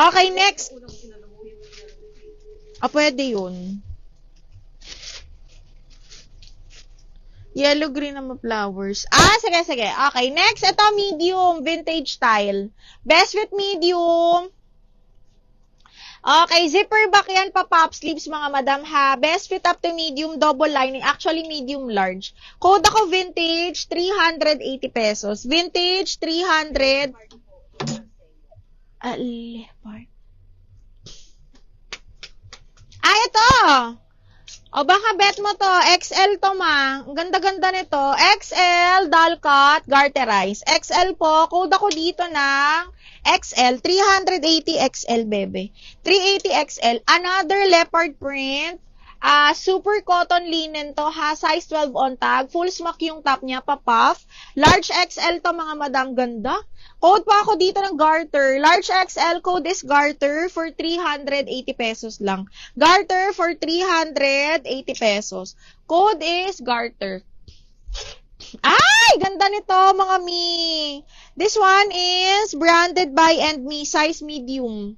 Okay, next. Pwede yun. Yellow, green naman flowers. Sige. Okay, next. Ito, medium. Vintage style. Best fit medium. Okay, zipper back yan pa pop sleeves mga madam ha. Best fit up to medium, double lining. Actually, medium large. Code ako vintage, 380 pesos. Vintage, 300. Leopard. Ito. Baka bet mo to. XL to ma. Ang ganda-ganda nito. XL, doll cut, garterize. XL po. Code ako dito ng XL, 380 XL, bebe. 380 XL. Another leopard print. Super cotton linen to, ha. Size 12 on tag. Full smock yung top niya, pa-puff. Large XL to, mga madam. Ganda. Code pa ako dito ng garter. Large XL, code is garter for 380 pesos lang. Garter for 380 pesos. Code is garter. Ganda nito, mga mi. This one is branded by and me, size medium.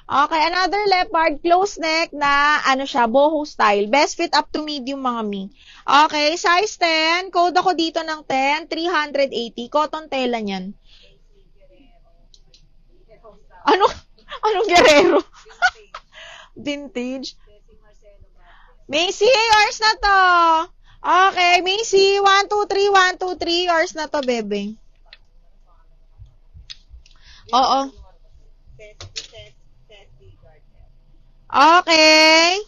Okay, another leopard, close neck na, boho style. Best fit up to medium, mga mi. Okay, size 10. Code ako dito ng 10, 380. Cotton tela niyan. Anong Guerrero? Vintage. Macy, yours na to. Okay, Macy, 1, 2, 3, 1, 2, 3, yours na to, bebe. Oo. Okay.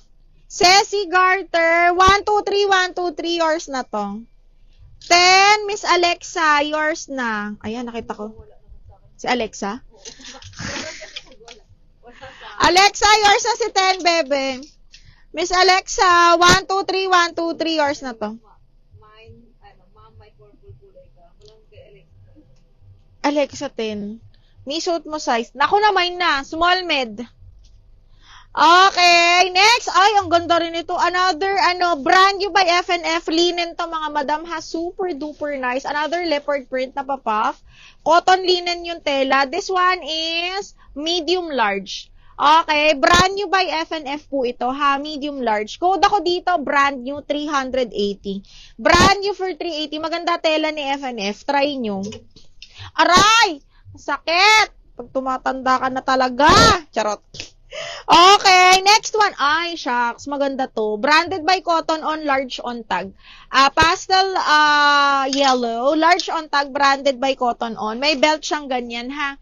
Ceci Garter, 1, 2, 3, 1, 2, 3, yours na to. 10, Miss Alexa, yours na. Ayan, nakita ko. Si Alexa? Alexa, yours na si 10, bebe. Miss Alexa, 1, 2, 3, 1, 2, 3, yours na to. Alexa 10. Suit mo size. Naku na, mine na. Small med. Okay, next. Ang ganda rin ito. Another, brand new by FNF. Linen to, mga madam ha. Super duper nice. Another leopard print na papuff. Cotton linen yung tela. This one is medium large. Okay, brand new by FNF po ito, ha, medium large. Code ako dito, brand new, 380. Brand new for 380. Maganda tela ni FNF. Try nyo. Aray! Sakit! Pag tumatanda ka na talaga. Charot. Okay, next one. Shucks. Maganda to. Branded by Cotton on, large on tag. Pastel yellow. Large on tag, branded by Cotton on. May belt siyang ganyan, ha.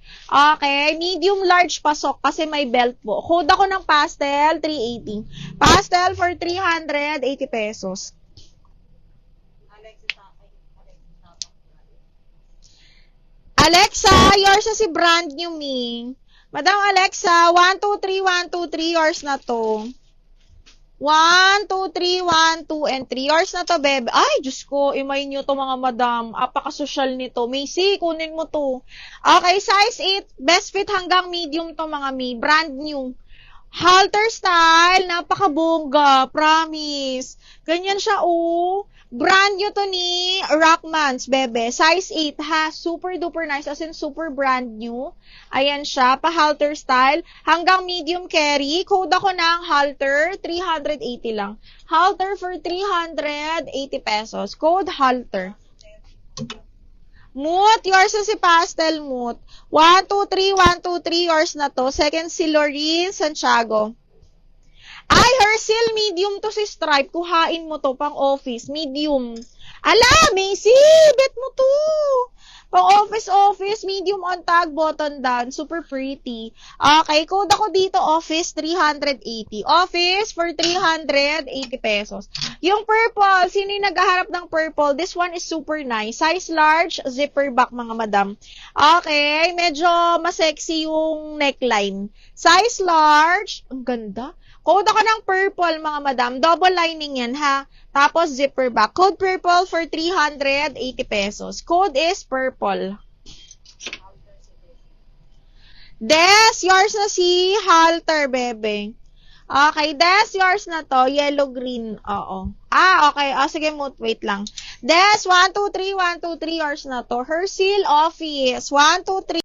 Okay, medium large pasok kasi may belt po. Code ako ng pastel, 380. Pastel for 380 pesos. Alexa, yours na si brand new me. Madam Alexa, 1, 2, 3, 1, 2, 3, yours na to. 1, 2, 3, 1, 2, and 3. Yours na to, bebe. Diyos ko, imay nyo to, mga madam. Apaka-social nito. Macy, kunin mo to. Okay, size 8. Best fit hanggang medium to, mga mi. Brand new. Halter style. Napaka-bongga. Promise. Ganyan siya, Brand new to ni Rockmans, bebe. Size 8, ha. Super duper nice. As in, super brand new. Ayan siya. Pa-halter style. Hanggang medium carry. Code ako ng halter. 380 lang. Halter for 380 pesos. Code halter. Moot. Yours na si Pastel Moot. 1, 2, 3, 1, 2, 3. Yours na to. Second si Lorene Santiago. Hercel, medium to si Stripe. Kuhain mo to, pang office. Medium. Macy! Bet mo to! Pang office, medium on tag, button down. Super pretty. Okay, code ako dito, office, 380. Office for 380 pesos. Yung purple, sino yung naghaharap ng purple? This one is super nice. Size large, zipper back, mga madam. Okay, medyo mas sexy yung neckline. Size large, ang ganda. Code ako ng purple, mga madam. Double lining yan, ha? Tapos, zipper back. Code purple for 380 pesos. Code is purple. Des, yours na si halter, bebe. Okay, Des, yours na to. Yellow-green. Oo. Okay. Sige, wait lang. Des, 1, 2, 3, 1, 2, 3, yours na to. Hercel office. 1, 2, 3.